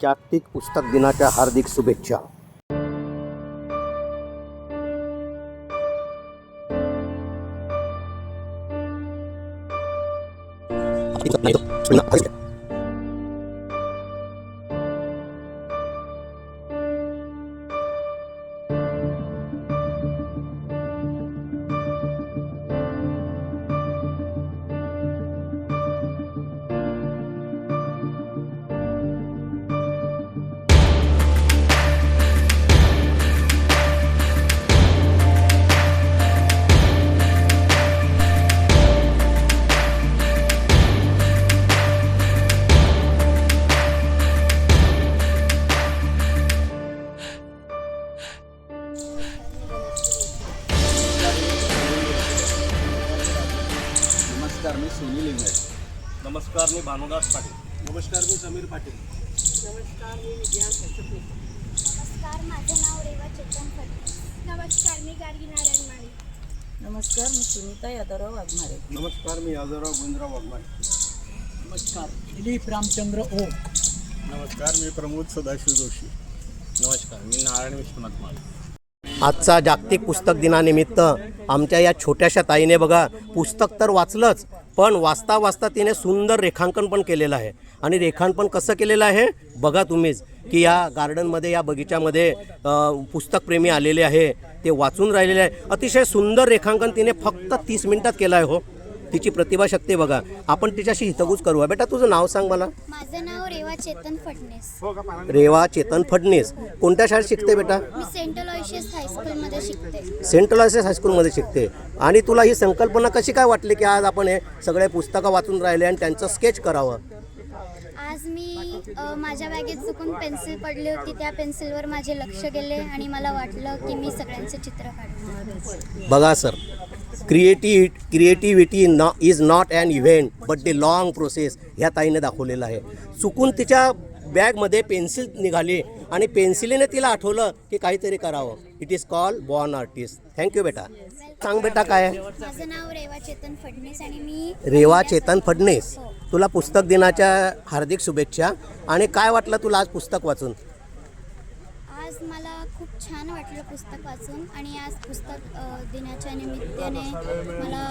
जागतिक पुस्तक दिनाच्या हार्दिक शुभेच्छा. नमस्कार, मी सुनील इंगळे. नमस्कार, मी भानुदास पाटील. नमस्कार, मी समीर पाटील. नमस्कार, मी विजया सचपे. नमस्कार, माझे नाव रेवा चेतन फडणीस. नमस्कार, मी गार्गी नारायण माळी. नमस्कार, मी सुनीता यादवराव वाघमारे. नमस्कार, मी यादवराव गुंजराव वाघमारे. नमस्कार, दिलीप रामचंद्र ओक. नमस्कार, मी प्रमोद सदाशिव जोशी. नमस्कार, मी नारायण विश्वनाथ माळी. आजचा जागतिक पुस्तक दिनानिमित्त आमच्या या छोट्याशा ताईने बघा पुस्तक तर वाचलंच, पण वाचता वाचता तिने सुंदर रेखांकन पण केलेलं आहे. आणि रेखांकन कसं केलेलं आहे बघा तुम्हीच, की या गार्डनमध्ये या बगीच्यामध्ये पुस्तकप्रेमी आलेले आहे, ते वाचून राहिलेले आहे. अतिशय सुंदर रेखांकन तिने फक्त 30 मिनिटात केलं आहे. हो, तिची प्रतिभाशक्ती बघा. आपण तिच्याशी हितगुज करूया. बेटा, तुझं नाव सांग मला. माझं नाव रेवा चेतन फडणीस. रेवा चेतन फडणीस. कोणत्या शाळेत शिकते बेटा? मी सेंट अलोयशियस हायस्कूलमध्ये शिकते. सेंट अलोयशियस हायस्कूलमध्ये शिकते. आणि तुला ही संकल्पना कशी काय वाटली की आज आपण हे सगळे पुस्तकं वाचून राहिले आणि त्यांचं स्केच करावं? आज मी माझ्या बॅगेत चुकून पेन्सिल पडली होती. त्या पेन्सिलवर माझे लक्ष गेले आणि मला वाटलं की मी सगळ्यांचे चित्र काढू. बघा sir, creativity is not an event but the long process, ह्या ताईने दाखवलेलं आहे. चुकून तिच्या बॅगमध्ये पेन्सिल निघाली आणि पेन्सिलीने तिला आठवलं की काहीतरी करावं. It is call born artist. Thank you बेटा. सांग बेटा काय आहे? माझं नाव रेवा चेतन फडणीस आणि मी रेवा चेतन फडणीस. तुला पुस्तक दिनाच्या हार्दिक शुभेच्छा. आणि काय वाटलं तुला आज पुस्तक वाचून? आज मला खूप छान वाटलं पुस्तक वाचून. आणि आज पुस्तक दिनाच्या निमित्ताने मला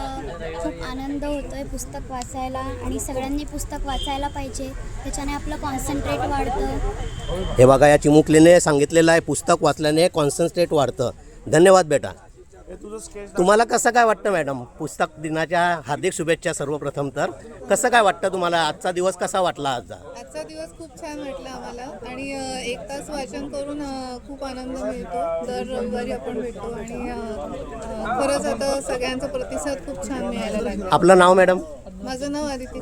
खूप आनंद होतो आहे पुस्तक वाचायला. आणि सगळ्यांनी पुस्तक वाचायला पाहिजे, त्याच्याने आपलं कॉन्सन्ट्रेट वाढतं. हे बघा, या चिमुकलीने सांगितलेलं आहे पुस्तक वाचल्याने कॉन्सन्ट्रेट वाढतं. धन्यवाद बेटा. तुम्हाला कसं काय वाटतं मॅडम? पुस्तक दिनाच्या हार्दिक शुभेच्छा सर्वप्रथम. तर कसं काय वाटतं तुम्हाला? आजचा दिवस कसा वाटला? आजचा दिवस खूप छान वाटला आम्हाला. आणि 1 तास वाचन करून खूप आनंद मिळतो. दर रविवारी आपण भेटतो आणि खरंच आता सगळ्यांचा प्रतिसाद खूप छान मिळायला लागला. आपलं नाव मॅडम? माझं नाव आदिती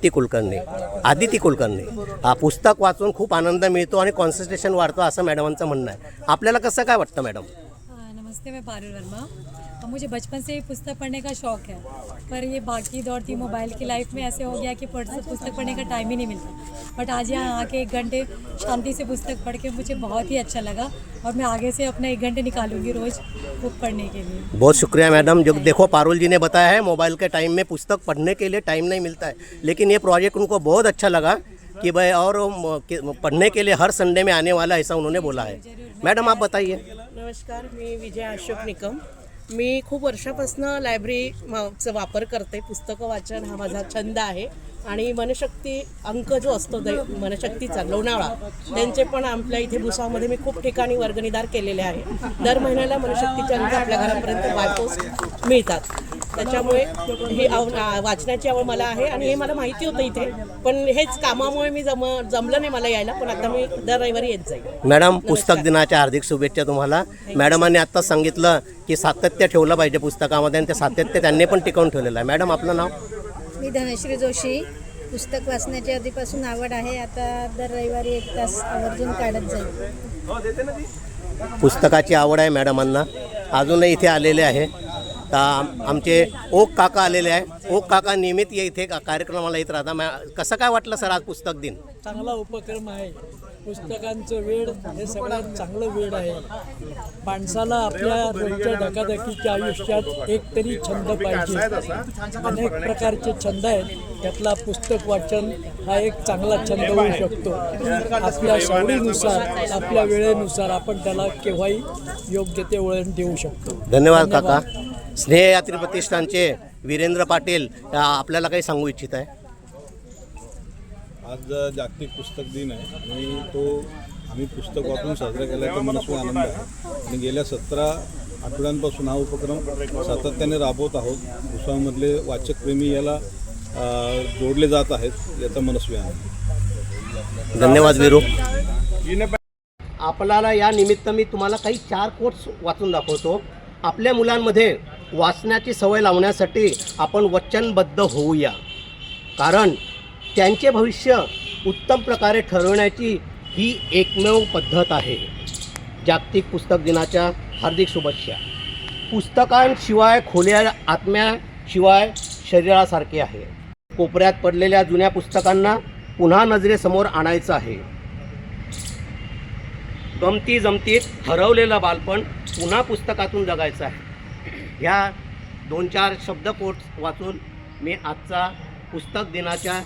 कुलकर्णी. आदिती कुलकर्णी. हा, पुस्तक वाचून खूप आनंद मिळतो आणि कॉन्सन्ट्रेशन वाढतो असं मॅडमांचं म्हणणं आहे. आपल्याला कसं काय वाटतं मॅडम? नमस्ते, मैं पारुल वर्मा. मुझे बचपन से ही पुस्तक पढ़ने का शौक़ है, पर ये भागती दौड़ती मोबाइल की लाइफ में ऐसे हो गया कि पुस्तक पढ़ने का टाइम ही नहीं मिलता. बट आज यहाँ आके 1 घंटे शांति से पुस्तक पढ़ के मुझे बहुत ही अच्छा लगा. और मैं आगे से अपना 1 घंटे निकालूंगी रोज़ बुक पढ़ने के लिए. बहुत शुक्रिया मैडम. जो देखो, पारुल जी ने बताया है मोबाइल के टाइम में पुस्तक पढ़ने के लिए टाइम नहीं मिलता है, लेकिन ये प्रोजेक्ट उनको बहुत अच्छा लगा कि भाई और पढ़ने के लिए हर संडे में आने वाला, ऐसा उन्होंने बोला है. मैडम, आप बताइए. नमस्कार, मी विजया अशोक निकम. मी खूप वर्षापासून लायब्ररीचा वापर करते. पुस्तकं वाचन हा माझा छंद आहे. आणि मनशक्ती अंक जो असतो मनशक्तीचा लोणावळा, त्यांचे पण आपल्या इथे भुसावळमध्ये मी खूप ठिकाणी वर्गणीदार केलेले आहे. दर महिन्याला मनशक्तीचे अंक आपल्या घरापर्यंत बायपोस्ट मिळतात. त्याच्यामुळे ही वाचण्याची आवड मला आहे. आणि हे मला माहिती होतं इथे, पण हेच कामामुळे मी जमलं नाही मला यायला. पण आता मी दर रविवारी येत जाईल. मॅडम, पुस्तक दिनाच्या हार्दिक शुभेच्छा तुम्हाला. मॅडमांनी आत्ताच सांगितलं की सातत्य ठेवलं पाहिजे पुस्तकामध्ये, आणि ते सातत्य त्यांनी पण टिकवून ठेवलेलं आहे. मॅडम, आपलं नाव? मी धनश्री जोशी. पुस्तक वाचण्याची आधीपासून आवड आहे. आता दर रविवारी 1 तास आवर्जून काढत जाईल. पुस्तकाची आवड आहे मॅडमांना. अजूनही इथे आलेले आहे. आमचे ओक काका आलेले आहे. ओक काका नियमित इथे कार्यक्रमाला येत राहता. कसं काय वाटलं सर आज पुस्तक दिन? चांगला उपक्रम आहे. पुस्तकांचं वेड हे सगळ्यात चांगलं वेड आहे. माणसाला आपल्या रोजच्या धकाधकीच्या आयुष्यात एक तरी छंद पाहिजे. अनेक प्रकारचे छंद आहेत, त्यातला पुस्तक वाचन हा एक चांगला छंद होऊ शकतो. आपल्या सवडीनुसार, आपल्या वेळेनुसार आपण त्याला केव्हाही योग्य ते वळण देऊ शकतो. धन्यवाद काका. स्नेहयात्री प्रतिष्ठानचे वीरेंद्र पाटील आपल्याला काही सांगू इच्छित आहे? आज जागतिक पुस्तक दिन आहे आणि तो आम्ही पुस्तक वाचून साजरा केल्याचा मनस्वी आनंद आहे. आणि गेल्या 17 आठवड्यांपासून हा उपक्रम सातत्याने राबवत आहोत. भुसावळमधले वाचकप्रेमी याला जोडले जात आहेत, याचा मनस्वी आनंद. धन्यवाद वीरू. आपल्याला या निमित्त मी तुम्हाला काही 4 कोट्स वाचून दाखवतो. आपल्या मुलांमध्ये वाचण्याची सवय लावण्यासाठी आपण वचनबद्ध होऊया, कारण त्यांचे भविष्य उत्तम प्रकारे ठरवण्याची ही एकमेव पद्धत आहे. जागतिक पुस्तक दिनाच्या हार्दिक शुभेच्छा. पुस्तकांशिवाय खोल्या आत्म्याशिवाय शरीरासारखे आहे. कोपऱ्यात पडलेल्या जुन्या पुस्तकांना पुन्हा नजरेसमोर आणायचं आहे. गमती जमतीत हरवलेलं बालपण पुन्हा पुस्तकातून जगायचं आहे. ह्या 2-4 शब्दकोट वाचून मी आजचा पुस्तक दिनाच्या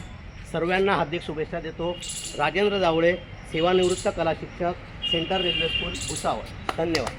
सर्वांना हार्दिक शुभेच्छा देतो. राजेंद्र जावळे, सेवानिवृत्त कला शिक्षक, सेंटर रेल्वे स्कूल, भुसावळ. धन्यवाद.